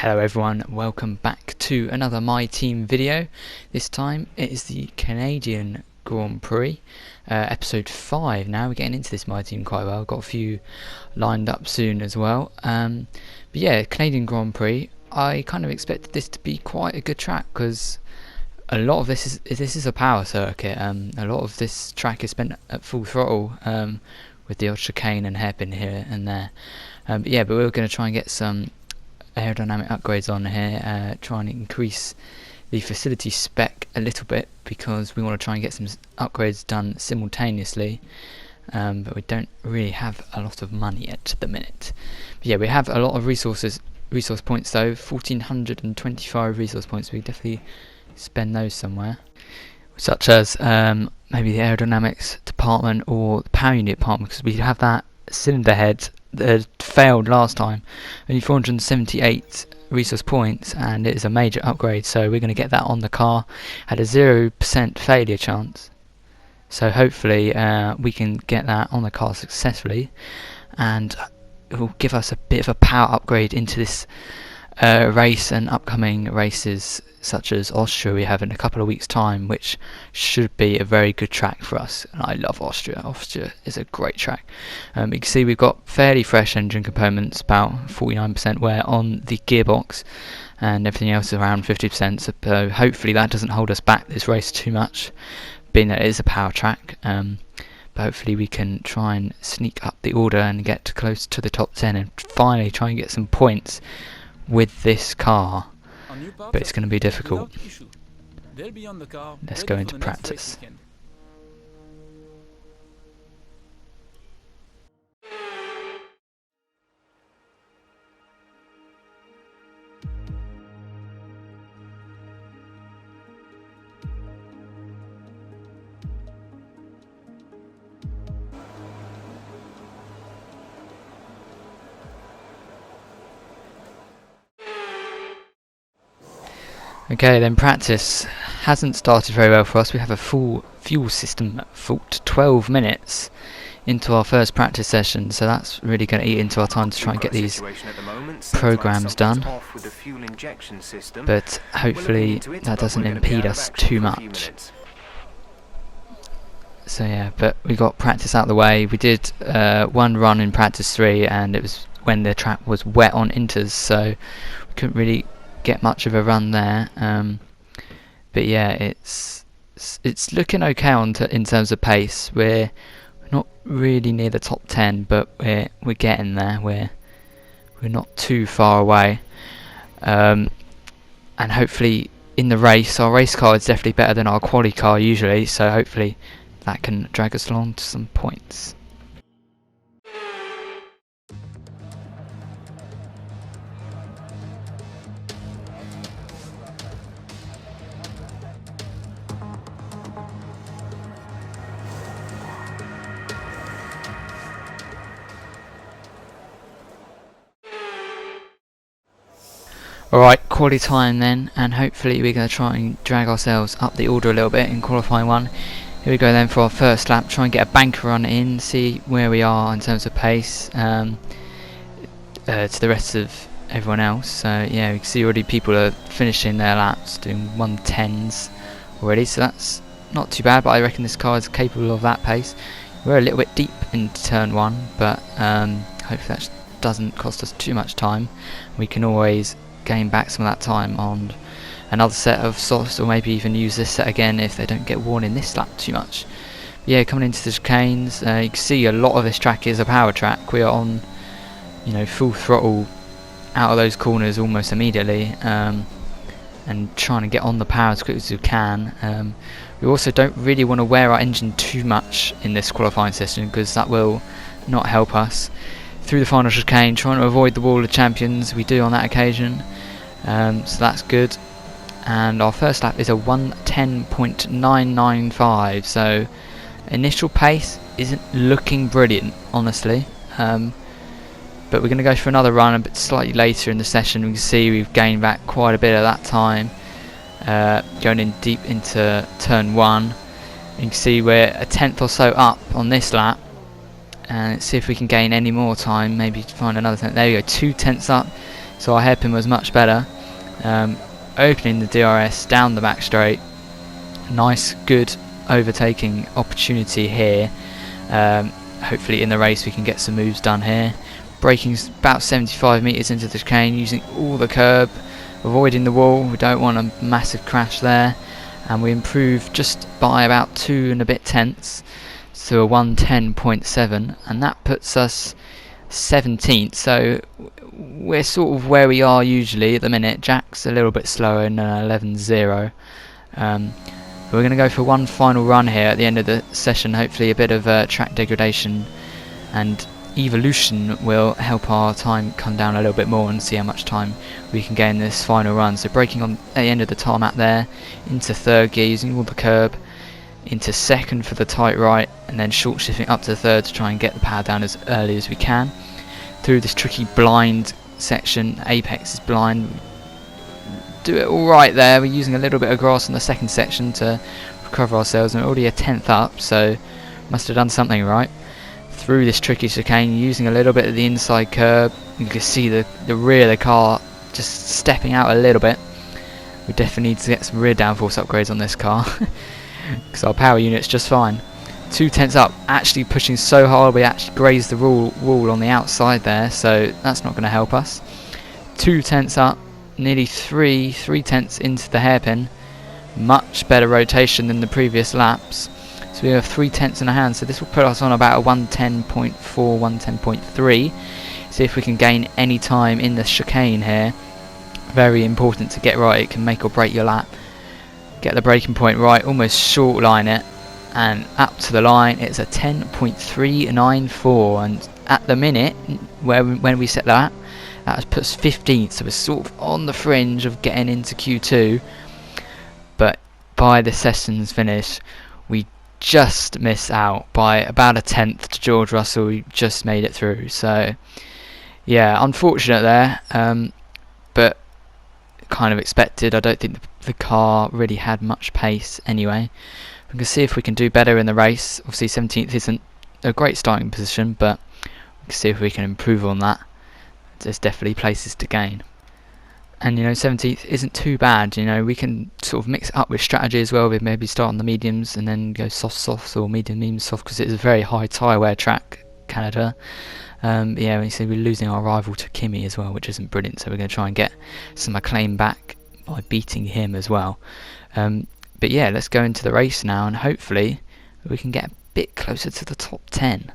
Hello everyone, welcome back to another My Team video. This time it is the Canadian Grand Prix, episode 5 now. We're getting into this My Team quite well, got a few lined up soon as well. But yeah, Canadian Grand Prix, I kind of expected this to be quite a good track because a lot of this is a power circuit. A lot of this track is spent at full throttle with the odd chicane and hairpin here and there. But we're going to try and get some aerodynamic upgrades on here, try and increase the facility spec a little bit because we want to try and get some upgrades done simultaneously, but we don't really have a lot of money at the minute. But yeah, we have a lot of resource points though, 1425 resource points. We definitely spend those somewhere, such as maybe the aerodynamics department or the power unit department, because we have that cylinder head that failed last time, only 478 resource points, and it is a major upgrade, so we're going to get that on the car. Had a 0% failure chance, so hopefully we can get that on the car successfully, and it will give us a bit of a power upgrade into this race and upcoming races such as Austria we have in a couple of weeks time, which should be a very good track for us, and I love Austria. Austria is a great track. You can see we've got fairly fresh engine components, about 49% wear on the gearbox, and everything else is around 50%, so hopefully that doesn't hold us back this race too much, being that it is a power track. But hopefully we can try and sneak up the order and get close to the top 10 and finally try and get some points with this car, but it's going to be difficult. Let's go into practice. Okay, then practice hasn't started very well for us. We have a full fuel system fault 12 minutes into our first practice session, so that's really going to eat into our time to try and get these programs done. But hopefully that doesn't impede us too much. So yeah, but we got practice out of the way. We did one run in practice 3, and it was when the track was wet on inters, so we couldn't really get much of a run there, but yeah, it's looking okay in terms of pace. We're not really near the top 10, but we're getting there. We're not too far away, and hopefully in the race, our race car is definitely better than our quali car usually, so hopefully that can drag us along to some points. Alright, quali time then, and hopefully we're going to try and drag ourselves up the order a little bit in qualifying 1. Here we go then for our first lap, try and get a banker run in, see where we are in terms of pace to the rest of everyone else. So yeah, we can see already people are finishing their laps, doing 110s already, so that's not too bad, but I reckon this car is capable of that pace. We're a little bit deep into turn 1, but hopefully that doesn't cost us too much time. We can always gain back some of that time on another set of softs, or maybe even use this set again if they don't get worn in this lap too much. But yeah, coming into the chicanes, you can see a lot of this track is a power track. We are on, full throttle out of those corners almost immediately, and trying to get on the power as quick as we can. We also don't really want to wear our engine too much in this qualifying session because that will not help us. Through the final chicane, trying to avoid the wall of champions, we do on that occasion, so that's good. And our first lap is a 1:10.995, so initial pace isn't looking brilliant, honestly, but we're going to go for another run a bit slightly later in the session. We can see we've gained back quite a bit of that time, going in deep into turn 1. You can see we're a tenth or so up on this lap, and let's see if we can gain any more time, maybe find another tenth. There we go, 2 tenths up, so our hairpin was much better. Opening the DRS down the back straight, nice good overtaking opportunity here. Hopefully in the race we can get some moves done here. Braking about 75 metres into the chicane, using all the curb, avoiding the wall. We don't want a massive crash there, and we improve just by about 2 and a bit tenths to a 110.7, and that puts us 17th. So we're sort of where we are usually at the minute. Jack's a little bit slower in 11.0. We're going to go for one final run here at the end of the session. Hopefully a bit of track degradation and evolution will help our time come down a little bit more and see how much time we can gain this final run. So braking on at the end of the tarmac there, into third gear using all the curb, into second for the tight right, and then short shifting up to third to try and get the power down as early as we can. Through this tricky blind section, apex is blind. Do it all right there. We're using a little bit of grass in the second section to recover ourselves, and we're already a tenth up, so must have done something right. Through this tricky chicane, using a little bit of the inside curb, you can see the rear of the car just stepping out a little bit. We definitely need to get some rear downforce upgrades on this car because our power unit's just fine. 2 tenths up, actually pushing so hard we actually grazed the wall on the outside there, so that's not going to help us. 2 tenths up, nearly 3 tenths into the hairpin. Much better rotation than the previous laps. So we have 3 tenths in a hand, so this will put us on about a 110.4, 110.3. See if we can gain any time in the chicane here. Very important to get right, it can make or break your lap. Get the braking point right, almost short line it, and up to the line it's a 10.394, and at the minute, when we set that puts 15th, so we're sort of on the fringe of getting into Q2, but by the session's finish we just missed out by about a tenth to George Russell. We just made it through, so yeah, unfortunate there, but kind of expected. I don't think the car really had much pace anyway. We can see if we can do better in the race. Obviously 17th isn't a great starting position, but we can see if we can improve on that. There's definitely places to gain. And 17th isn't too bad. We can sort of mix it up with strategy as well. We maybe start on the mediums and then go soft or medium soft, because it's a very high tyre wear track, Canada. Yeah, you see we're losing our rival to Kimi as well, which isn't brilliant, so we're going to try and get some acclaim back by beating him as well. But yeah, let's go into the race now, and hopefully we can get a bit closer to the top 10.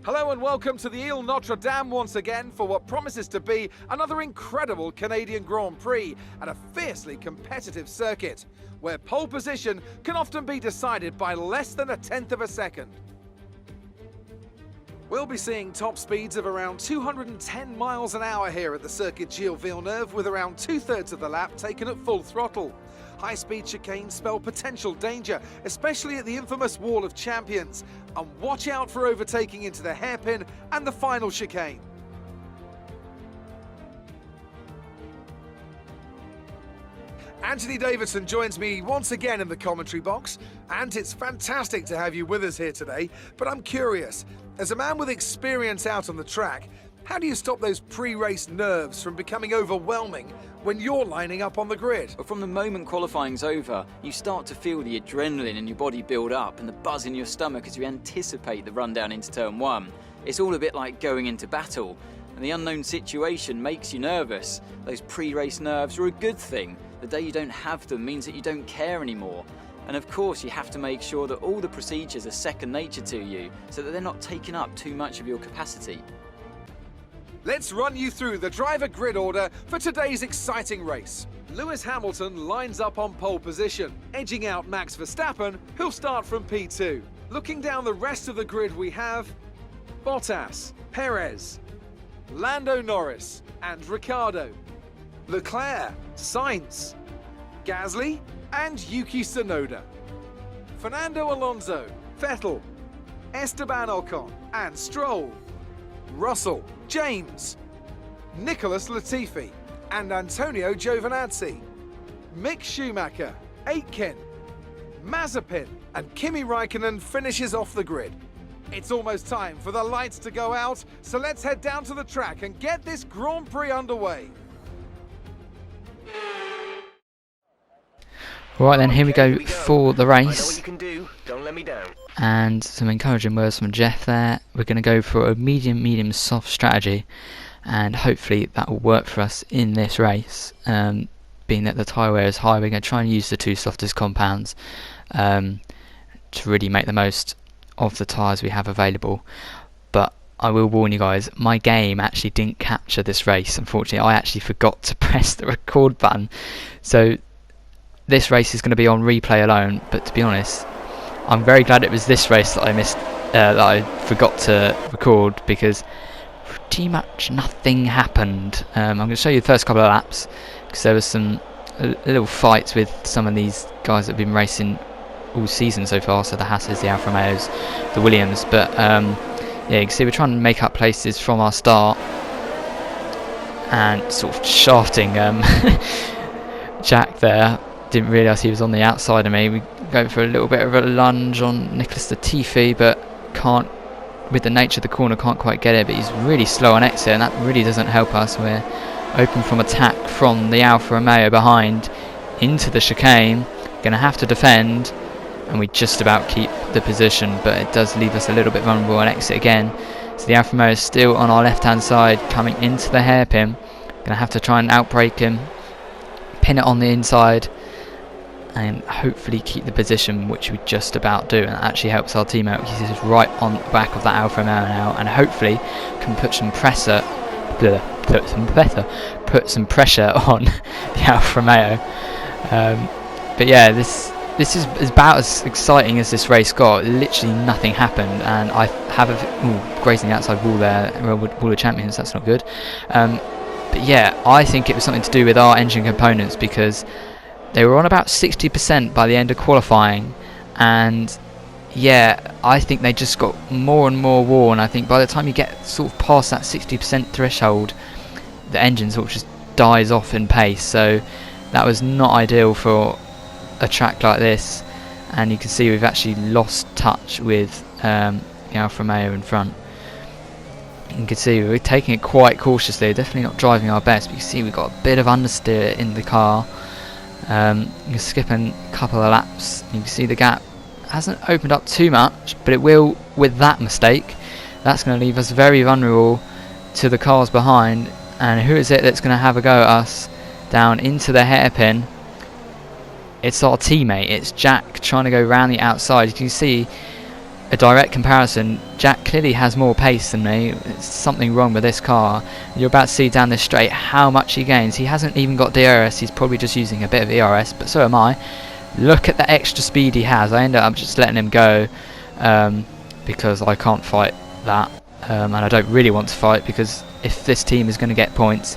Hello and welcome to the Ile Notre Dame once again for what promises to be another incredible Canadian Grand Prix at a fiercely competitive circuit, where pole position can often be decided by less than a tenth of a second. We'll be seeing top speeds of around 210 miles an hour here at the Circuit Gilles Villeneuve, with around 2/3 of the lap taken at full throttle. High-speed chicanes spell potential danger, especially at the infamous Wall of Champions. And watch out for overtaking into the hairpin and the final chicane. Anthony Davidson joins me once again in the commentary box, and it's fantastic to have you with us here today. But I'm curious, as a man with experience out on the track, how do you stop those pre-race nerves from becoming overwhelming when you're lining up on the grid? Well, from the moment qualifying's over, you start to feel the adrenaline in your body build up and the buzz in your stomach as you anticipate the run down into turn 1. It's all a bit like going into battle, and the unknown situation makes you nervous. Those pre-race nerves are a good thing. The day you don't have them means that you don't care anymore. And of course, you have to make sure that all the procedures are second nature to you, so that they're not taking up too much of your capacity. Let's run you through the driver grid order for today's exciting race. Lewis Hamilton lines up on pole position, edging out Max Verstappen, who'll start from P2. Looking down the rest of the grid, we have Bottas, Perez, Lando Norris and Ricciardo, Leclerc, Sainz, Gasly and Yuki Tsunoda, Fernando Alonso, Vettel, Esteban Ocon and Stroll, Russell, James, Nicholas Latifi and Antonio Giovinazzi, Mick Schumacher, Aitken, Mazepin, and Kimi Raikkonen finishes off the grid. It's almost time for the lights to go out, so let's head down to the track and get this Grand Prix underway. Right then, here we go for the I know what race. you can do. Don't let me down. And some encouraging words from Jeff there. We're going to go for a medium soft strategy, and hopefully that will work for us in this race. Being that the tyre wear is high, we're going to try and use the 2 softest compounds to really make the most of the tyres we have available. But I will warn you guys, my game actually didn't capture this race. Unfortunately, I actually forgot to press the record button. So this race is going to be on replay alone, but to be honest, I'm very glad it was this race that I missed, that I forgot to record, because pretty much nothing happened. I'm going to show you the first couple of laps, because there was some little fights with some of these guys that have been racing all season so far, so the Hasses, the Alfa Romeos, the Williams, but yeah, you can see we're trying to make up places from our start, and sort of shafting Jack there. Didn't realise he was on the outside of me. We go for a little bit of a lunge on Nicholas Latifi, but can't, with the nature of the corner, can't quite get it, but he's really slow on exit, and that really doesn't help us. We're open from attack from the Alfa Romeo behind into the chicane, going to have to defend, and we just about keep the position, but it does leave us a little bit vulnerable on exit again. So the Alfa Romeo is still on our left hand side, coming into the hairpin. Going to have to try and outbrake him, pin it on the inside, and hopefully keep the position, which we just about do, and that actually helps our team out. He's right on the back of that Alfa Romeo now, and hopefully can put some pressure on the Alfa Romeo. But yeah, this is about as exciting as this race got. Literally nothing happened, and I have grazing the outside wall there, wall of champions. That's not good. But yeah, I think it was something to do with our engine components, because they were on about 60% by the end of qualifying, and yeah, I think they just got more and more worn. I think by the time you get sort of past that 60% threshold, the engine sort of just dies off in pace, so that was not ideal for a track like this, and you can see we've actually lost touch with the Alfa Romeo in front. You can see we're taking it quite cautiously, definitely not driving our best, but you can see we've got a bit of understeer in the car. You're skipping a couple of laps, you can see the gap hasn't opened up too much, but it will with that mistake. That's going to leave us very vulnerable to the cars behind, and who is it that's going to have a go at us down into the hairpin? It's our teammate, it's Jack, trying to go round the outside. You can see a direct comparison. Jack clearly has more pace than me. There's something wrong with this car. You're about to see down this straight how much he gains. He hasn't even got DRS, he's probably just using a bit of ERS, but so am I. Look at the extra speed he has. I ended up just letting him go because I can't fight that, and I don't really want to fight, because if this team is going to get points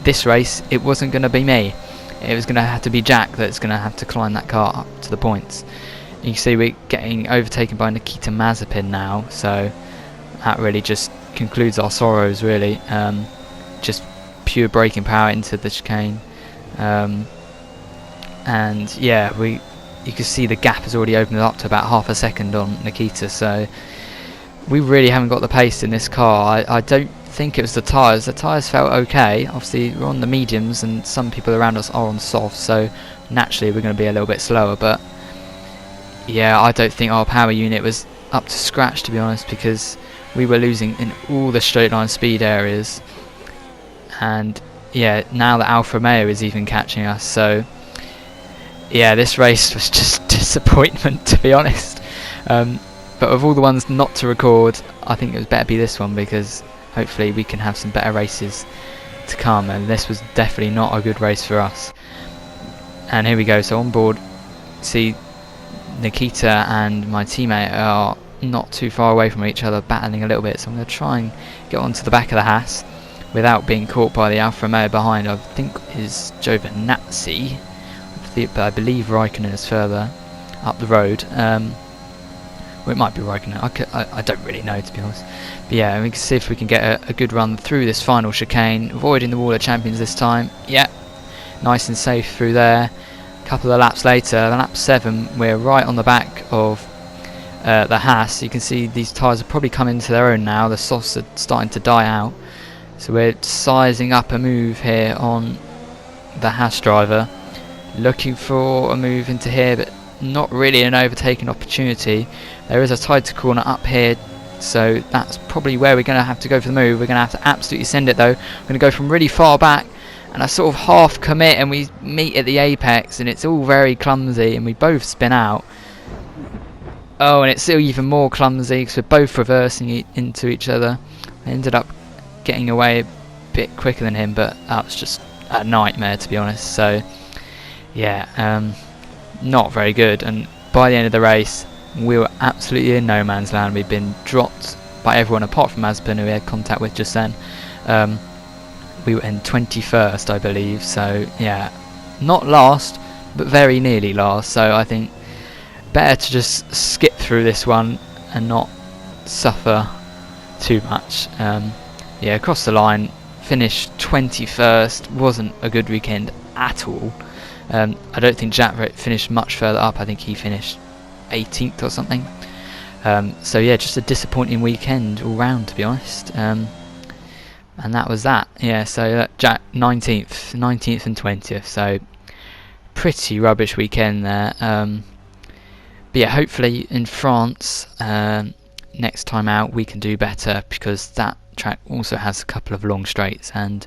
this race, it wasn't going to be me. It was going to have to be Jack that's going to have to climb that car up to the points. You can see we're getting overtaken by Nikita Mazepin now, so that really just concludes our sorrows, really. Just pure braking power into the chicane, and yeah, you can see the gap has already opened up to about half a second on Nikita, so we really haven't got the pace in this car. I don't think it was the tyres. The tyres felt okay. Obviously we're on the mediums and some people around us are on soft, so naturally we're going to be a little bit slower, but yeah, I don't think our power unit was up to scratch, to be honest, because we were losing in all the straight line speed areas, and yeah, now the Alfa Romeo is even catching us, so yeah, this race was just disappointment, to be honest. But of all the ones not to record, I think it was better be this one, because hopefully we can have some better races to come, and this was definitely not a good race for us. And here we go, so on board, see Nikita and my teammate are not too far away from each other, battling a little bit, so I'm going to try and get onto the back of the Haas without being caught by the Alfa Romeo behind. I think is Giovinazzi, but I believe Raikkonen is further up the road. Well, it might be Raikkonen, I don't really know, to be honest. But yeah, we can see if we can get a good run through this final chicane, avoiding the wall of champions this time. Yeah, nice and safe through there. couple of laps later, lap 7, we're right on the back of the Haas. You can see these tyres have probably come into their own now. The softs are starting to die out. So we're sizing up a move here on the Haas driver. Looking for a move into here, but not really an overtaking opportunity. There is a tighter corner up here, so that's probably where we're going to have to go for the move. We're going to have to absolutely send it though. We're going to go from really far back, and I sort of half commit and we meet at the apex, and it's all very clumsy and we both spin out. Oh, and it's still even more clumsy because we're both reversing into each other. I ended up getting away a bit quicker than him, but that was just a nightmare, to be honest. So yeah, not very good, and by the end of the race we were absolutely in no man's land. We'd been dropped by everyone apart from Aspen, who we had contact with just then. We were in 21st, I believe, so yeah, not last but very nearly last. So I think better to just skip through this one and not suffer too much. Yeah, across the line, finished 21st, wasn't a good weekend at all. I don't think Jack finished much further up. I think he finished 18th or something. So yeah, just a disappointing weekend all round, to be honest. And that was that. Yeah, so Jack 19th and 20th. So pretty rubbish weekend there. But yeah, hopefully in France next time out we can do better, because that track also has a couple of long straights, and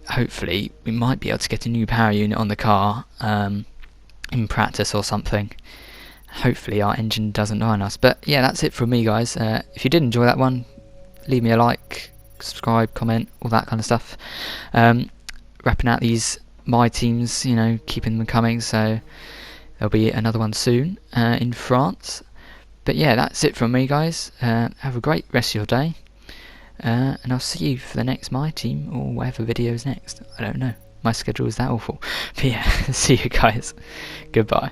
hopefully we might be able to get a new power unit on the car in practice or something. Hopefully our engine doesn't die on us. But yeah, that's it from me, guys. If you did enjoy that one, leave me a like, subscribe, comment, all that kind of stuff. Wrapping out these my teams, you know, keeping them coming, so there'll be another one soon in France. But yeah, that's it from me, guys. Have a great rest of your day, and I'll see you for the next My Team or whatever video is next. I don't know, my schedule is that awful. But yeah, see you guys. Goodbye.